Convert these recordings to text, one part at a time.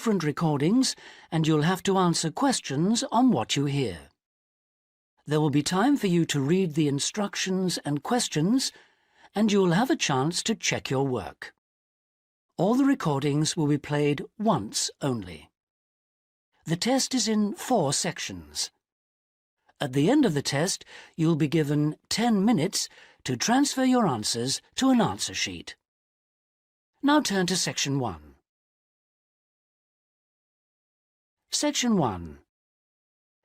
different recordings, and you'll have to answer questions on what you hear. There will be time for you to read the instructions and questions, and you'll have a chance to check your work. All the recordings will be played once only. The test is in 4 sections. At the end of the test, you'll be given 10 minutes to transfer your answers to an answer sheet. Now turn to Section 1. Section 1.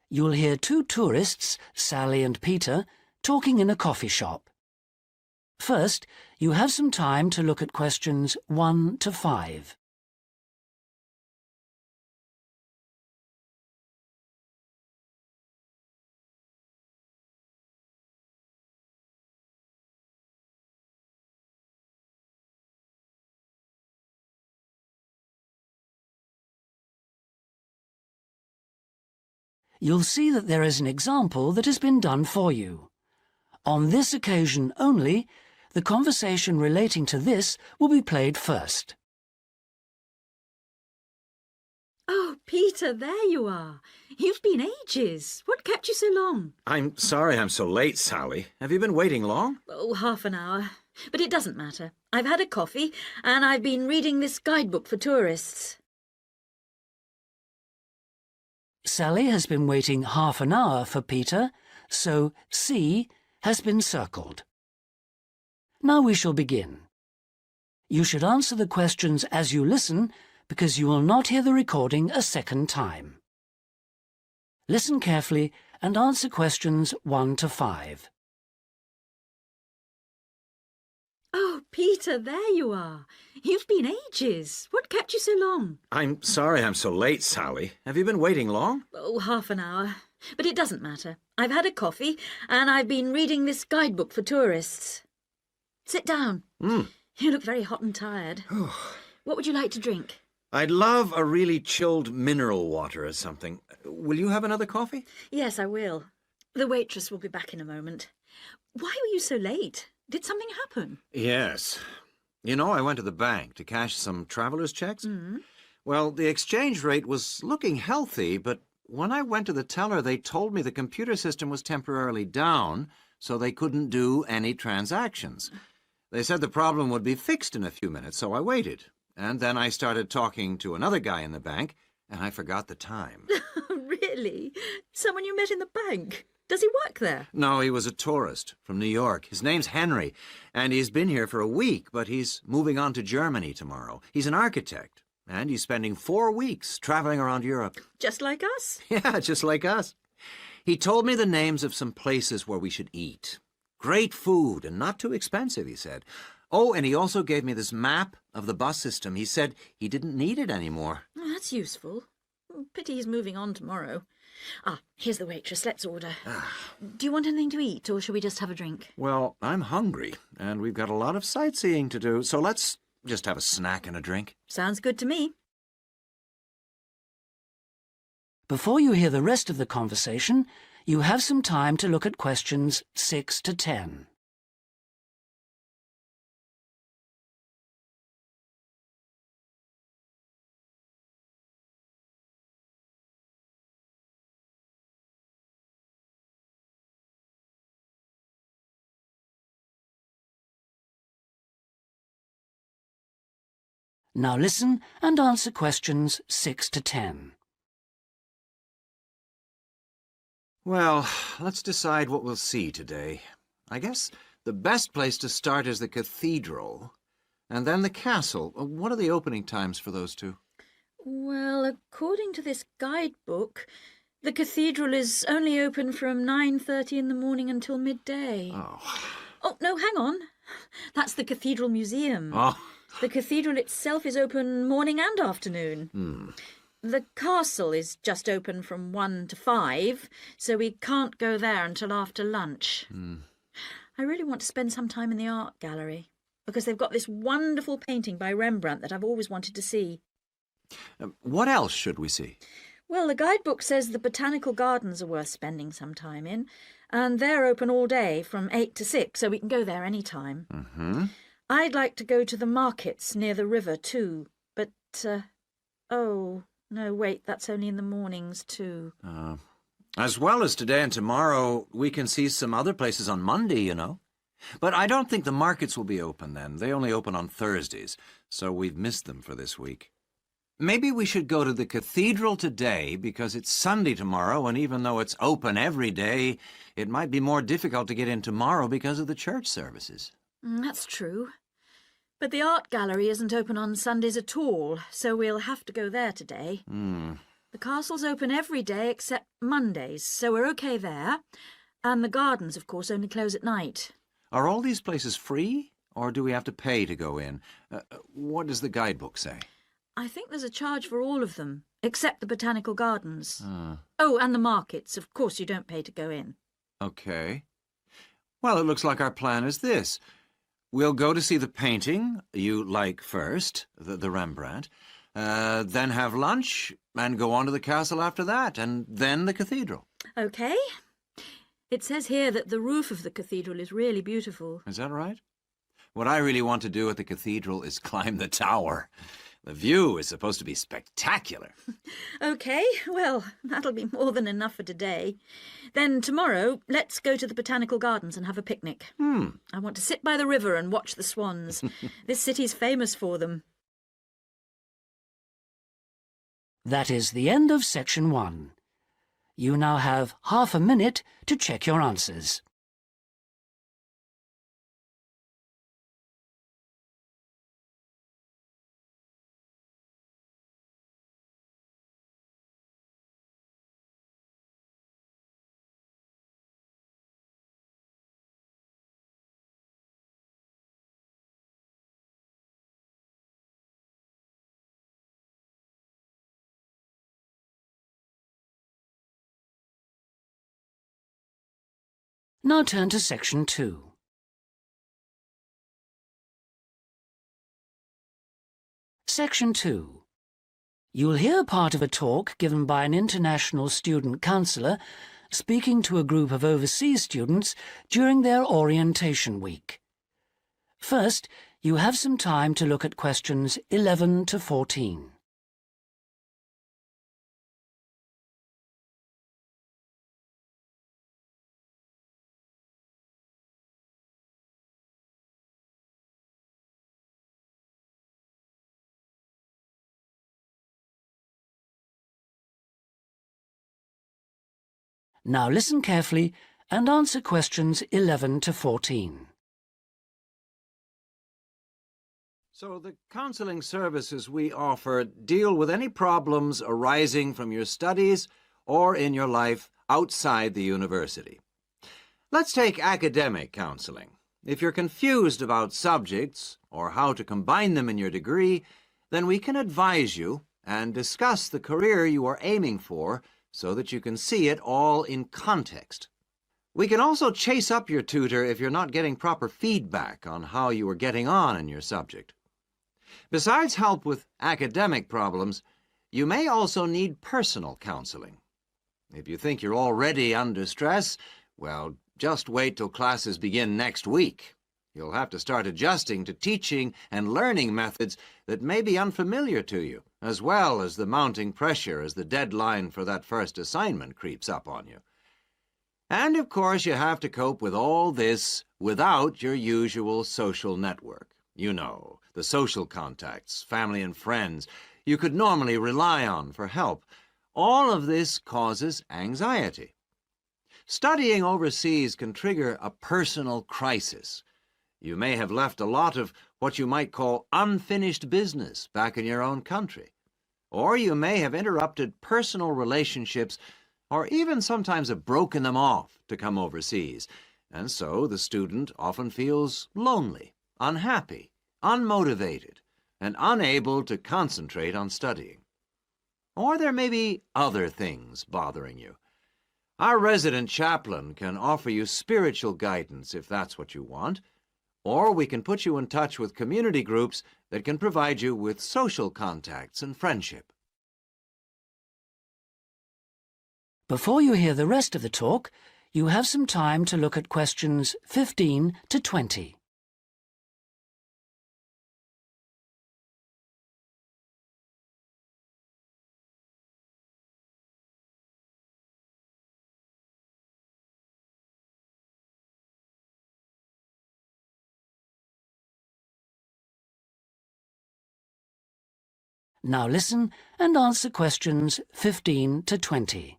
You'll hear 2 tourists, Sally and Peter, talking in a coffee shop. First, you have some time to look at questions 1 to 5. You'll see that there is an example that has been done for you. On this occasion only, the conversation relating to this will be played first. Oh, Peter, there you are. You've been ages. What kept you so long? I'm sorry I'm so late, Sally. Have you been waiting long? Oh, half an hour. But it doesn't matter. I've had a coffee, and I've been reading this guidebook for tourists. Sally has been waiting half an hour for Peter, so C has been circled. Now we shall begin. You should answer the questions as you listen, because you will not hear the recording a second time. Listen carefully and answer questions 1 to 5. Oh, Peter, there you are. You've been ages. What kept you so long? I'm sorry I'm so late, Sally. Have you been waiting long? Oh, half an hour. But it doesn't matter. I've had a coffee, and I've been reading this guidebook for tourists. Sit down. You look very hot and tired. What would you like to drink? I'd love a really chilled mineral water or something. Will you have another coffee? Yes, I will. The waitress will be back in a moment. Why were you so late? Did something happen? Yes. You know, I went to the bank to cash some traveler's checks. Well, the exchange rate was looking healthy, but when I went to the teller, they told me the computer system was temporarily down, so they couldn't do any transactions. They said the problem would be fixed in a few minutes, so I waited. And then I started talking to another guy in the bank, and I forgot the time. Really? Someone you met in the bank? Does he work there? No, he was a tourist from New York. His name's Henry, and he's been here for a week, but he's moving on to Germany tomorrow. He's an architect, and he's spending 4 weeks traveling around Europe. Just like us? Yeah, just like us. He told me the names of some places where we should eat. Great food and not too expensive, he said. Oh, and he also gave me this map of the bus system. He said he didn't need it anymore. Oh, that's useful. Pity he's moving on tomorrow. Here's the waitress. Let's order. Do you want anything to eat, or shall we just have a drink? Well, I'm hungry, and we've got a lot of sightseeing to do, so let's just have a snack and a drink. Sounds good to me. Before you hear the rest of the conversation, you have some time to look at questions 6 to 10. Now listen and answer questions 6 to 10. Well, let's decide what we'll see today. I guess the best place to start is the cathedral, and then the castle. What are the opening times for those two? Well, according to this guidebook, the cathedral is only open from 9:30 in the morning until midday. Oh, no, hang on. That's the Cathedral Museum. The cathedral itself is open morning and afternoon. The castle is just open from 1 to 5, so we can't go there until after lunch. I really want to spend some time in the art gallery, because they've got this wonderful painting by Rembrandt that I've always wanted to see. What else should we see? Well, the guidebook says the botanical gardens are worth spending some time in, and they're open all day from 8 to 6, so we can go there any time. I'd like to go to the markets near the river too, but, oh, No, wait, that's only in the mornings too. As well as today and tomorrow, we can see some other places on Monday, you know. But I don't think the markets will be open then. They only open on Thursdays, so we've missed them for this week. Maybe we should go to the cathedral today because it's Sunday tomorrow, and even though it's open every day, it might be more difficult to get in tomorrow because of the church services. That's true. But the art gallery isn't open on Sundays at all, so we'll have to go there today. The castle's open every day except Mondays, so we're okay there. And the gardens, of course, only close at night. Are all these places free, or do we have to pay to go in? What does the guidebook say? I think there's a charge for all of them, except the botanical gardens. Oh, and the markets. Of course you don't pay to go in. Okay. Well, it looks like our plan is this. We'll go to see the painting you like first, the Rembrandt, then have lunch and go on to the castle after that, and then the cathedral. Okay. It says here that the roof of the cathedral is really beautiful. Is that right? What I really want to do at the cathedral is climb the tower. The view is supposed to be spectacular. Okay, well, that'll be more than enough for today. Then tomorrow, let's go to the botanical gardens and have a picnic. I want to sit by the river and watch the swans. This city's famous for them. That is the end of section 1. You now have half a minute to check your answers. Now turn to section 2. Section 2. You'll hear part of a talk given by an international student counsellor speaking to a group of overseas students during their orientation week. First, you have some time to look at questions 11 to 14. Now listen carefully and answer questions 11 to 14. So the counseling services we offer deal with any problems arising from your studies or in your life outside the university. Let's take academic counseling. If you're confused about subjects or how to combine them in your degree, then we can advise you and discuss the career you are aiming for so that you can see it all in context. We can also chase up your tutor if you're not getting proper feedback on how you are getting on in your subject. Besides help with academic problems, you may also need personal counseling. If you think you're already under stress, well, just wait till classes begin next week. You'll have to start adjusting to teaching and learning methods that may be unfamiliar to you, as well as the mounting pressure as the deadline for that first assignment creeps up on you. And, of course, you have to cope with all this without your usual social network. You know, the social contacts, family and friends you could normally rely on for help. All of this causes anxiety. Studying overseas can trigger a personal crisis. You may have left a lot of what you might call unfinished business back in your own country. Or you may have interrupted personal relationships or even sometimes have broken them off to come overseas. And so the student often feels lonely, unhappy, unmotivated, and unable to concentrate on studying. Or there may be other things bothering you. Our resident chaplain can offer you spiritual guidance if that's what you want, or we can put you in touch with community groups that can provide you with social contacts and friendship. Before you hear the rest of the talk, you have some time to look at questions 15 to 20. Now listen and answer questions 15 to 20.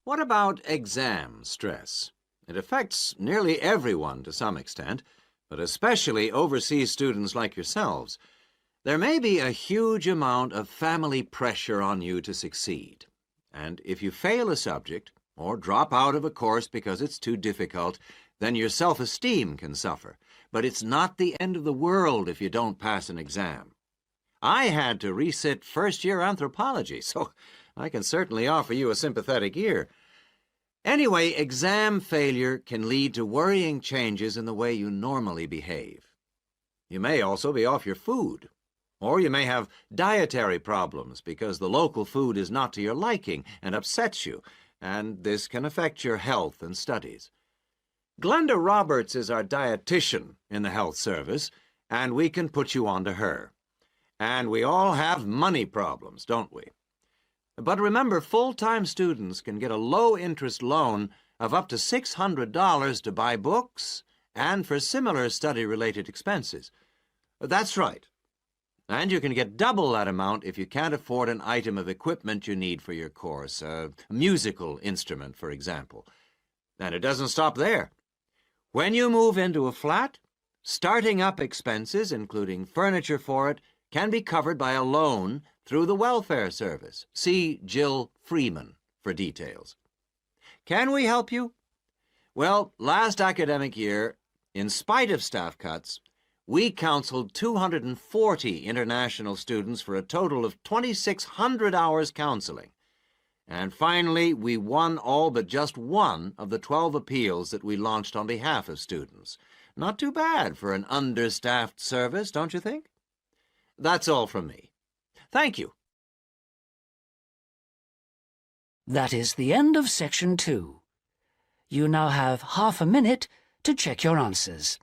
What about exam stress? It affects nearly everyone to some extent, but especially overseas students like yourselves. There may be a huge amount of family pressure on you to succeed. And if you fail a subject, or drop out of a course because it's too difficult, then your self-esteem can suffer. But it's not the end of the world if you don't pass an exam. I had to resit first-year anthropology, so I can certainly offer you a sympathetic ear. Anyway, exam failure can lead to worrying changes in the way you normally behave. You may also be off your food, or you may have dietary problems because the local food is not to your liking and upsets you, and this can affect your health and studies. Glenda Roberts is our dietitian in the health service, and we can put you on to her. And we all have money problems, don't we? But remember, full-time students can get a low-interest loan of up to $600 to buy books and for similar study-related expenses. That's right. And you can get double that amount if you can't afford an item of equipment you need for your course, a musical instrument, for example. And it doesn't stop there. When you move into a flat, starting up expenses, including furniture for it, can be covered by a loan through the welfare service. See Jill Freeman for details. Can we help you? Well, last academic year, in spite of staff cuts, we counseled 240 international students for a total of 2,600 hours counseling. And finally, we won all but just one of the 12 appeals that we launched on behalf of students. Not too bad for an understaffed service, don't you think? That's all from me. Thank you. That is the end of section 2. You now have half a minute to check your answers.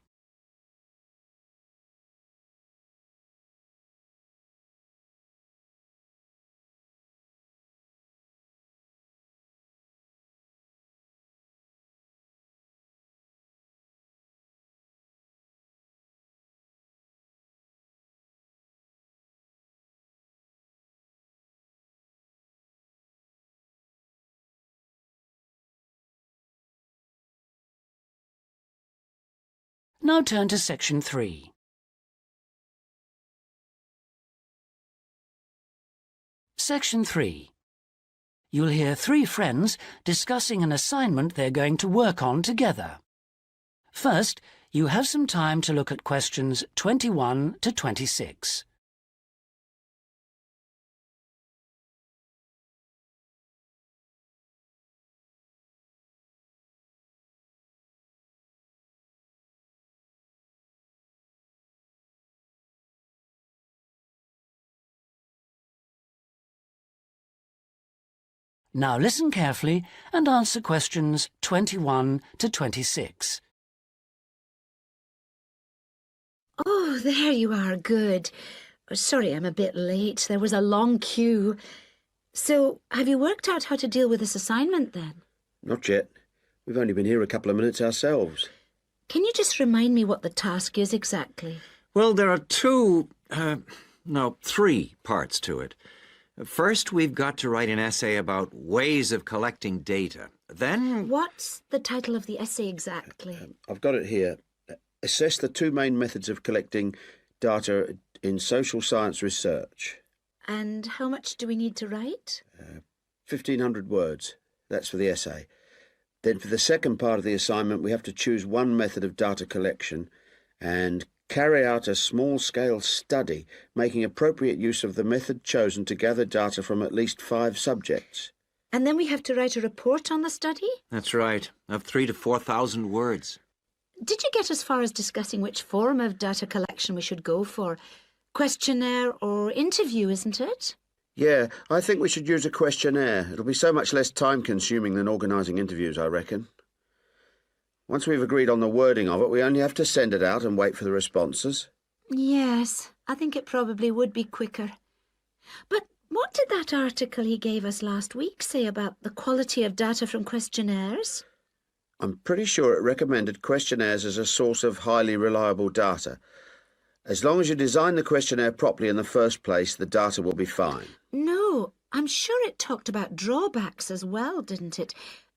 Now turn to section 3. Section 3. You'll hear 3 friends discussing an assignment they're going to work on together. First, you have some time to look at questions 21 to 26. Now listen carefully and answer questions 21 to 26. Oh, there you are, good. Sorry I'm a bit late. There was a long queue. So, have you worked out how to deal with this assignment then? Not yet. We've only been here a couple of minutes ourselves. Can you just remind me what the task is exactly? Well, there are three parts to it. First, we've got to write an essay about ways of collecting data. Then... What's the title of the essay exactly? I've got it here. Assess the 2 main methods of collecting data in social science research. And how much do we need to write? 1,500 words. That's for the essay. Then for the second part of the assignment, we have to choose one method of data collection and carry out a small-scale study, making appropriate use of the method chosen to gather data from at least 5 subjects. And then we have to write a report on the study? That's right, of 3,000 to 4,000 words. Did you get as far as discussing which form of data collection we should go for? Questionnaire or interview, isn't it? Yeah, I think we should use a questionnaire. It'll be so much less time-consuming than organising interviews, I reckon. Once we've agreed on the wording of it, we only have to send it out and wait for the responses. Yes, I think it probably would be quicker. But what did that article he gave us last week say about the quality of data from questionnaires? I'm pretty sure it recommended questionnaires as a source of highly reliable data. As long as you design the questionnaire properly in the first place, the data will be fine. No, I'm sure it talked about drawbacks as well, didn't it?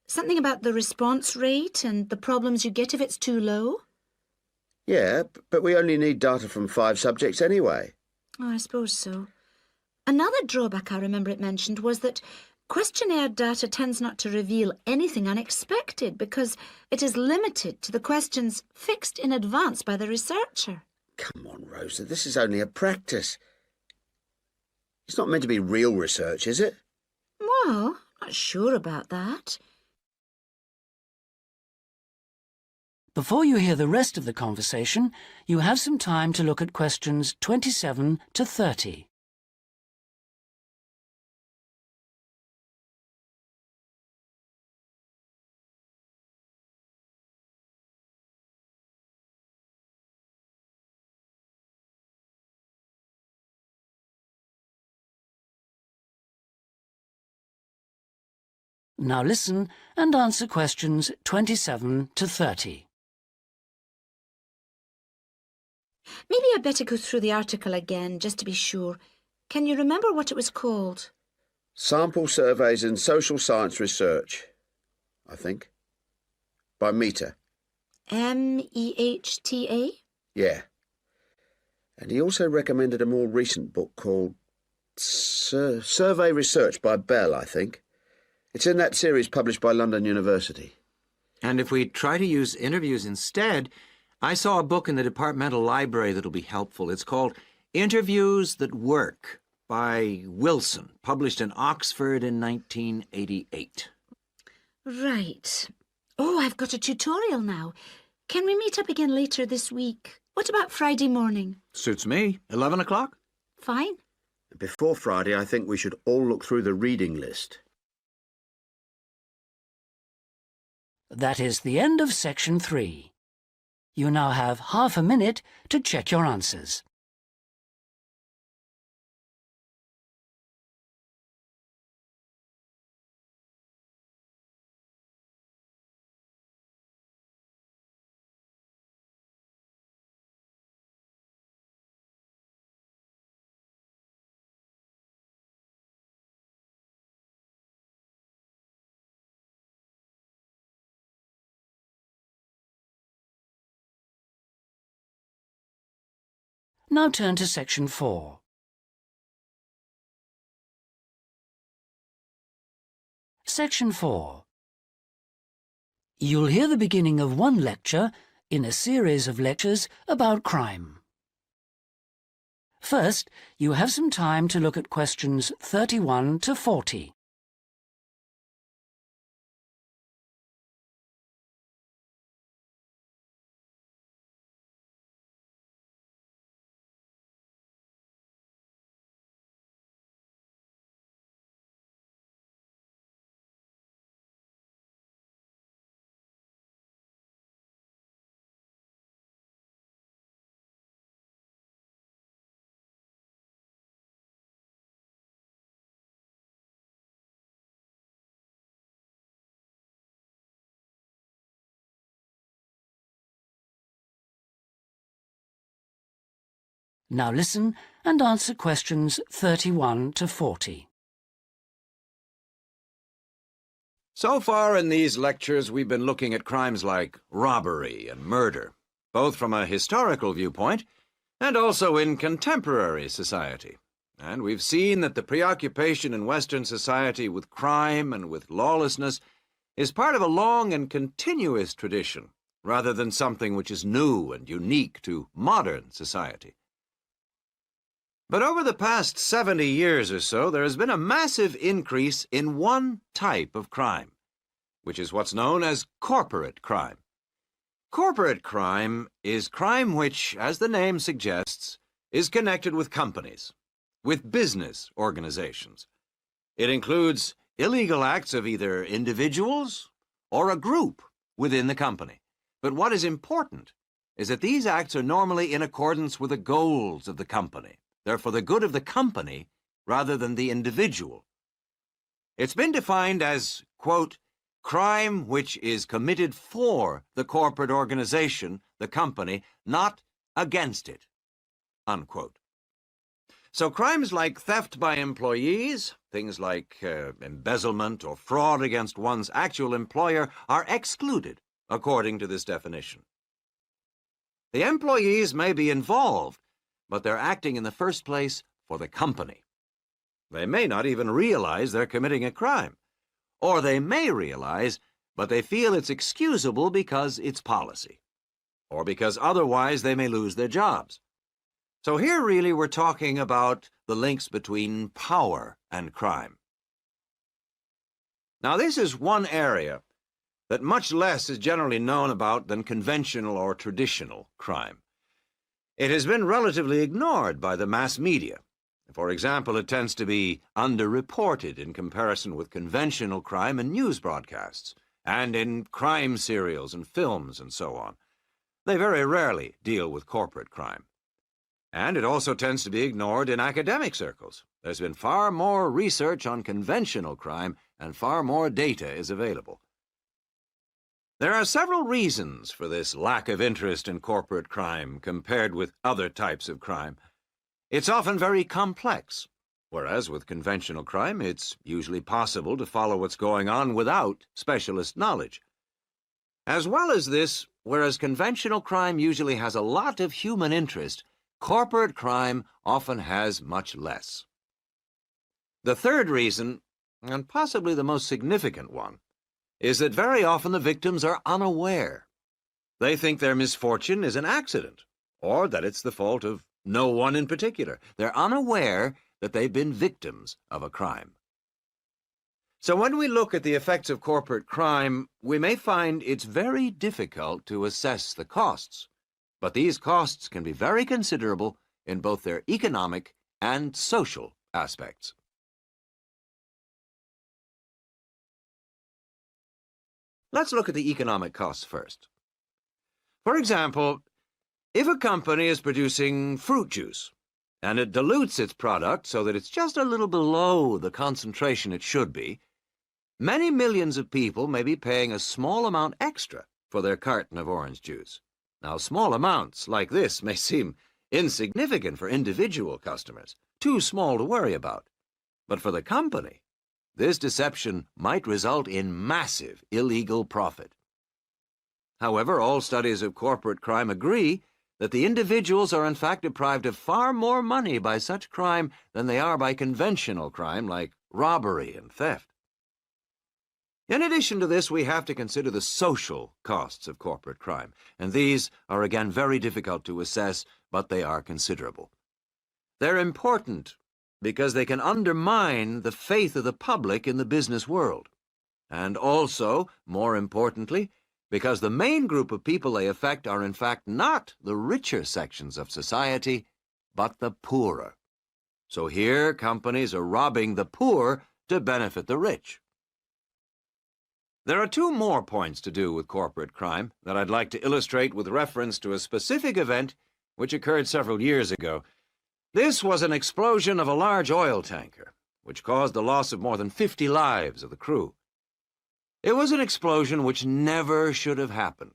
Something about the response rate and the problems you get if it's too low? Yeah, but we only need data from 5 subjects anyway. Oh, I suppose so. Another drawback I remember it mentioned was that questionnaire data tends not to reveal anything unexpected because it is limited to the questions fixed in advance by the researcher. Come on, Rosa, this is only a practice. It's not meant to be real research, is it? Well, not sure about that. Before you hear the rest of the conversation, you have some time to look at questions 27 to 30. Now listen and answer questions 27 to 30. Maybe I'd better go through the article again, just to be sure. Can you remember what it was called? Sample Surveys in Social Science Research, I think. By Mehta. MEHTA? Yeah. And he also recommended a more recent book called Survey Research by Bell, I think. It's in that series published by London University. And if we try to use interviews instead, I saw a book in the departmental library that'll be helpful. It's called Interviews That Work by Wilson, published in Oxford in 1988. Right. Oh, I've got a tutorial now. Can we meet up again later this week? What about Friday morning? Suits me. 11 o'clock? Fine. Before Friday, I think we should all look through the reading list. That is the end of section 3. You now have half a minute to check your answers. Now turn to section 4. Section 4. You'll hear the beginning of one lecture in a series of lectures about crime. First, you have some time to look at questions 31 to 40. Now listen and answer questions 31 to 40. So far in these lectures, we've been looking at crimes like robbery and murder, both from a historical viewpoint and also in contemporary society. And we've seen that the preoccupation in Western society with crime and with lawlessness is part of a long and continuous tradition, rather than something which is new and unique to modern society. But over the past 70 years or so, there has been a massive increase in one type of crime, which is what's known as corporate crime. Corporate crime is crime which, as the name suggests, is connected with companies, with business organizations. It includes illegal acts of either individuals or a group within the company. But what is important is that these acts are normally in accordance with the goals of the company. They're for the good of the company rather than the individual. It's been defined as, quote, crime which is committed for the corporate organization, the company, not against it. unquote. So crimes like theft by employees, things like embezzlement or fraud against one's actual employer are excluded according to this definition. The employees may be involved, but they're acting in the first place for the company. They may not even realize they're committing a crime, or they may realize, but they feel it's excusable because it's policy, or because otherwise they may lose their jobs. So here really we're talking about the links between power and crime. Now this is one area that much less is generally known about than conventional or traditional crime. It has been relatively ignored by the mass media. For example, it tends to be underreported in comparison with conventional crime in news broadcasts, and in crime serials and films and so on. They very rarely deal with corporate crime. And it also tends to be ignored in academic circles. There's been far more research on conventional crime, and far more data is available. There are several reasons for this lack of interest in corporate crime compared with other types of crime. It's often very complex, whereas with conventional crime, it's usually possible to follow what's going on without specialist knowledge. As well as this, whereas conventional crime usually has a lot of human interest, corporate crime often has much less. The third reason, and possibly the most significant one, is that very often the victims are unaware. They think their misfortune is an accident, or that it's the fault of no one in particular. They're unaware that they've been victims of a crime. So when we look at the effects of corporate crime, we may find it's very difficult to assess the costs. But these costs can be very considerable in both their economic and social aspects. Let's look at the economic costs first. For example, if a company is producing fruit juice, and it dilutes its product so that it's just a little below the concentration it should be, many millions of people may be paying a small amount extra for their carton of orange juice. Now, small amounts like this may seem insignificant for individual customers, too small to worry about. But for the company, this deception might result in massive illegal profit. However, all studies of corporate crime agree that the individuals are in fact deprived of far more money by such crime than they are by conventional crime like robbery and theft. In addition to this, we have to consider the social costs of corporate crime, and these are again very difficult to assess, but they are considerable. They're important because they can undermine the faith of the public in the business world, and also, more importantly, because the main group of people they affect are in fact not the richer sections of society, but the poorer. So here, companies are robbing the poor to benefit the rich. There are two more points to do with corporate crime that I'd like to illustrate with reference to a specific event which occurred several years ago. This was an explosion of a large oil tanker, which caused the loss of more than 50 lives of the crew. It was an explosion which never should have happened,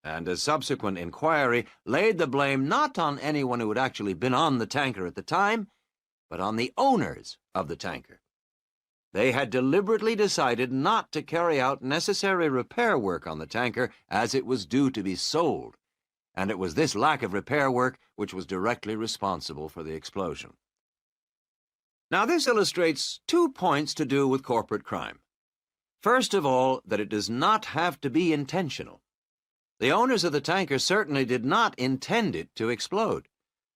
and a subsequent inquiry laid the blame not on anyone who had actually been on the tanker at the time, but on the owners of the tanker. They had deliberately decided not to carry out necessary repair work on the tanker as it was due to be sold, and it was this lack of repair work which was directly responsible for the explosion. Now, this illustrates 2 points to do with corporate crime. First of all, that it does not have to be intentional. The owners of the tanker certainly did not intend it to explode,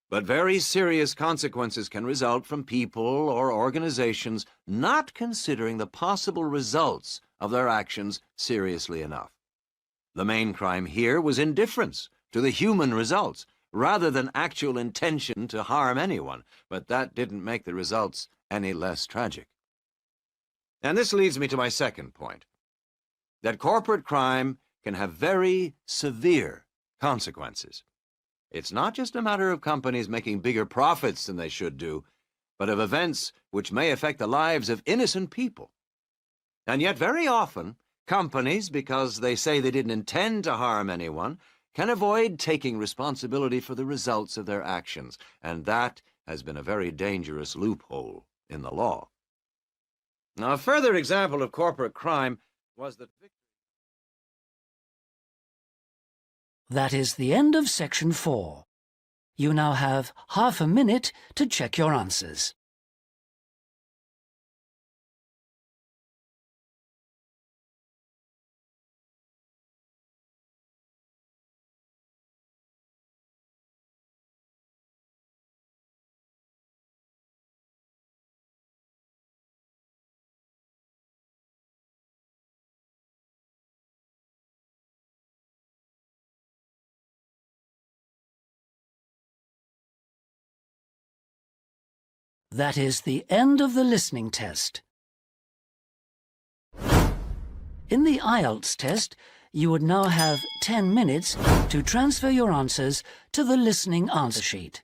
but very serious consequences can result from people or organizations not considering the possible results of their actions seriously enough. The main crime here was indifference to the human results, rather than actual intention to harm anyone, but that didn't make the results any less tragic. And this leads me to my second point, that corporate crime can have very severe consequences. It's not just a matter of companies making bigger profits than they should do, but of events which may affect the lives of innocent people. And yet very often, companies, because they say they didn't intend to harm anyone, can avoid taking responsibility for the results of their actions, and that has been a very dangerous loophole in the law. Now, a further example of corporate crime was that... That is the end of section 4. You now have half a minute to check your answers. That is the end of the listening test. In the IELTS test, you would now have 10 minutes to transfer your answers to the listening answer sheet.